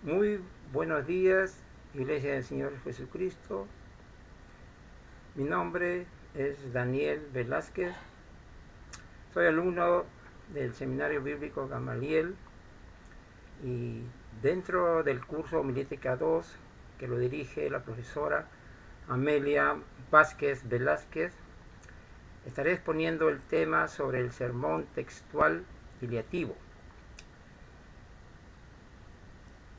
Muy buenos días, Iglesia del Señor Jesucristo. Mi nombre es Daniel Velázquez. Soy alumno del Seminario Bíblico Gamaliel y dentro del curso Homilética 2, que lo dirige la profesora Amelia Vázquez Velázquez, estaré exponiendo el tema sobre el sermón textual filiativo.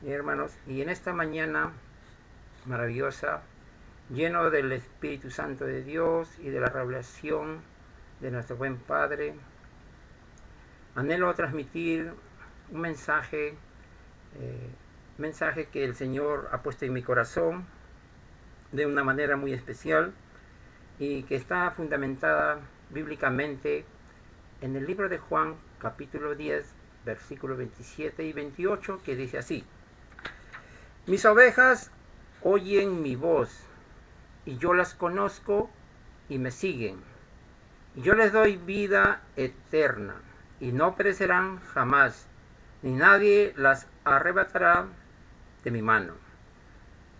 Mis hermanos, y en esta mañana maravillosa, lleno del Espíritu Santo de Dios y de la revelación de nuestro buen Padre, anhelo transmitir un mensaje que el Señor ha puesto en mi corazón de una manera muy especial y que está fundamentada bíblicamente en el libro de Juan, capítulo 10, versículos 27 y 28, que dice así: Mis ovejas oyen mi voz, y yo las conozco y me siguen. Y yo les doy vida eterna, y no perecerán jamás, ni nadie las arrebatará de mi mano.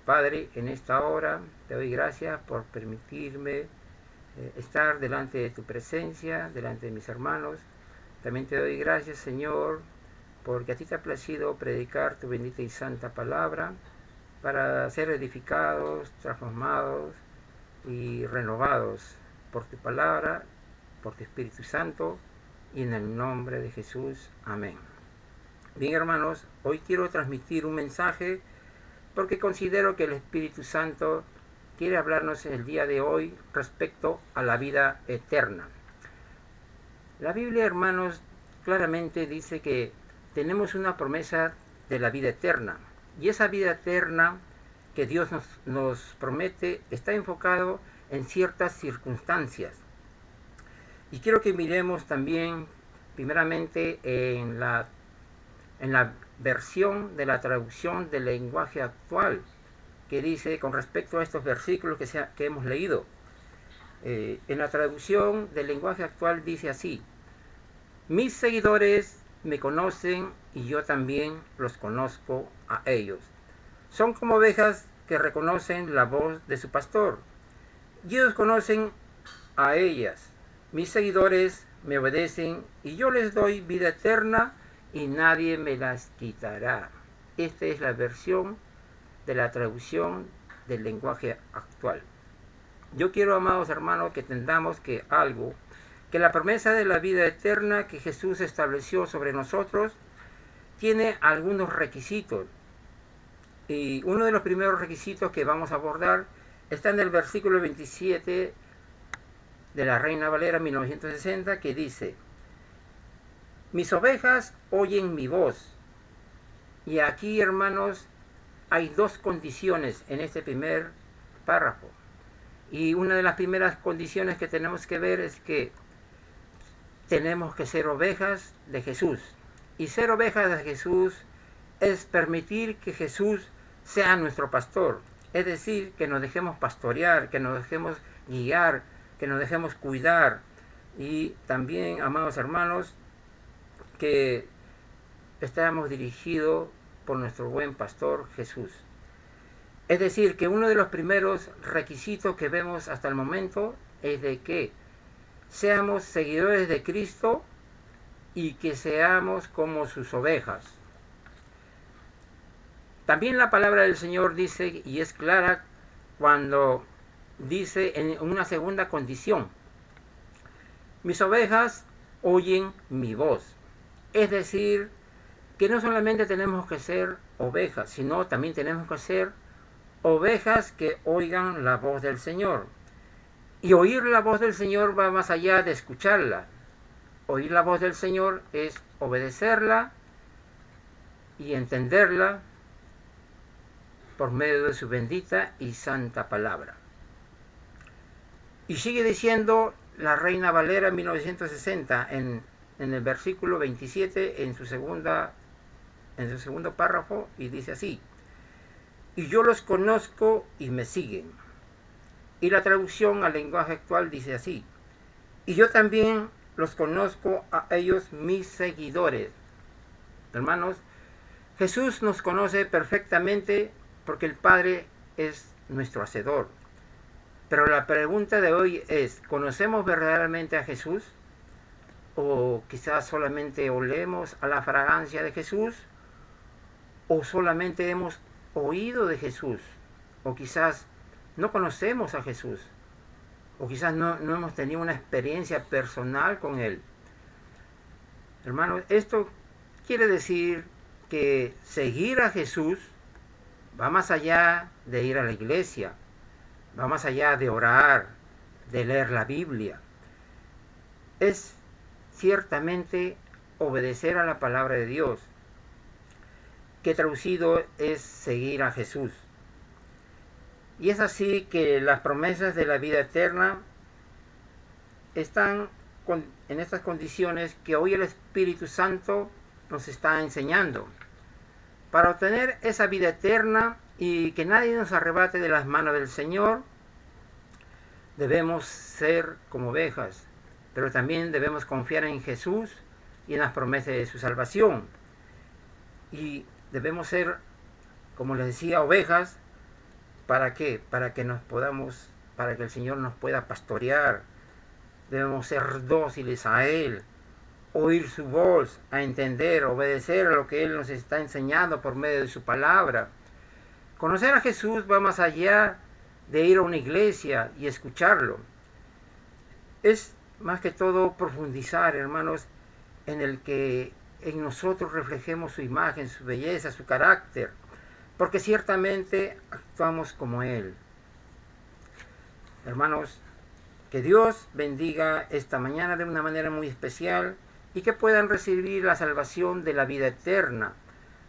Padre, en esta hora te doy gracias por permitirme estar delante de tu presencia, delante de mis hermanos. También te doy gracias, Señor, porque a ti te ha placido predicar tu bendita y santa palabra para ser edificados, transformados y renovados por tu palabra, por tu Espíritu Santo, y en el nombre de Jesús. Amén. Bien, hermanos, hoy quiero transmitir un mensaje porque considero que el Espíritu Santo quiere hablarnos el día de hoy respecto a la vida eterna. La Biblia, hermanos, claramente dice que tenemos una promesa de la vida eterna, y esa vida eterna que Dios nos promete está enfocado en ciertas circunstancias. Y quiero que miremos también primeramente en la versión de la traducción del lenguaje actual, que dice con respecto a estos versículos que hemos leído. En la traducción del lenguaje actual dice así: mis seguidores me conocen y yo también los conozco a ellos. Son como ovejas que reconocen la voz de su pastor, y ellos conocen a ellas. Mis seguidores me obedecen y yo les doy vida eterna y nadie me las quitará. Esta es la versión de la traducción del lenguaje actual. Yo quiero, amados hermanos, que entendamos que la promesa de la vida eterna que Jesús estableció sobre nosotros tiene algunos requisitos. Y uno de los primeros requisitos que vamos a abordar está en el versículo 27 de la Reina Valera 1960, que dice: mis ovejas oyen mi voz. Y aquí, hermanos, hay dos condiciones en este primer párrafo. Y una de las primeras condiciones que tenemos que ver es que tenemos que ser ovejas de Jesús. Y ser ovejas de Jesús es permitir que Jesús sea nuestro pastor. Es decir, que nos dejemos pastorear, que nos dejemos guiar, que nos dejemos cuidar. Y también, amados hermanos, que estamos dirigidos por nuestro buen pastor Jesús. Es decir, que uno de los primeros requisitos que vemos hasta el momento es de que seamos seguidores de Cristo y que seamos como sus ovejas. También la palabra del Señor dice, y es clara cuando dice en una segunda condición: mis ovejas oyen mi voz. Es decir, que no solamente tenemos que ser ovejas, sino también tenemos que ser ovejas que oigan la voz del Señor. Y oír la voz del Señor va más allá de escucharla. Oír la voz del Señor es obedecerla y entenderla por medio de su bendita y santa palabra. Y sigue diciendo la Reina Valera 1960 en el versículo 27 en su segundo párrafo, y dice así: y yo los conozco y me siguen. Y la traducción al lenguaje actual dice así: y yo también los conozco a ellos, mis seguidores. Hermanos, Jesús nos conoce perfectamente porque el Padre es nuestro hacedor. Pero la pregunta de hoy es, ¿conocemos verdaderamente a Jesús? ¿O quizás solamente olemos a la fragancia de Jesús? ¿O solamente hemos oído de Jesús? ¿O quizás no conocemos a Jesús? ¿O quizás no hemos tenido una experiencia personal con Él? Hermanos, esto quiere decir que seguir a Jesús va más allá de ir a la iglesia, va más allá de orar, de leer la Biblia. Es ciertamente obedecer a la palabra de Dios, que traducido es seguir a Jesús. Y es así que las promesas de la vida eterna están en estas condiciones que hoy el Espíritu Santo nos está enseñando. Para obtener esa vida eterna y que nadie nos arrebate de las manos del Señor, debemos ser como ovejas, pero también debemos confiar en Jesús y en las promesas de su salvación. Y debemos ser, como les decía, ovejas. ¿Para qué? Para que el Señor nos pueda pastorear. Debemos ser dóciles a Él, oír su voz, a entender, obedecer a lo que Él nos está enseñando por medio de su palabra. Conocer a Jesús va más allá de ir a una iglesia y escucharlo. Es más que todo profundizar, hermanos, en el que en nosotros reflejemos su imagen, su belleza, su carácter, porque ciertamente actuamos como Él. Hermanos, que Dios bendiga esta mañana de una manera muy especial y que puedan recibir la salvación de la vida eterna,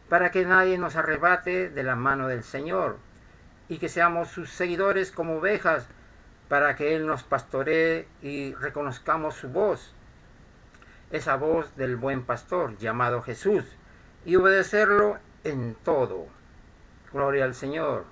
para que nadie nos arrebate de la mano del Señor, y que seamos sus seguidores como ovejas, para que Él nos pastoree y reconozcamos su voz, esa voz del buen pastor llamado Jesús, y obedecerlo en todo. Gloria al Señor.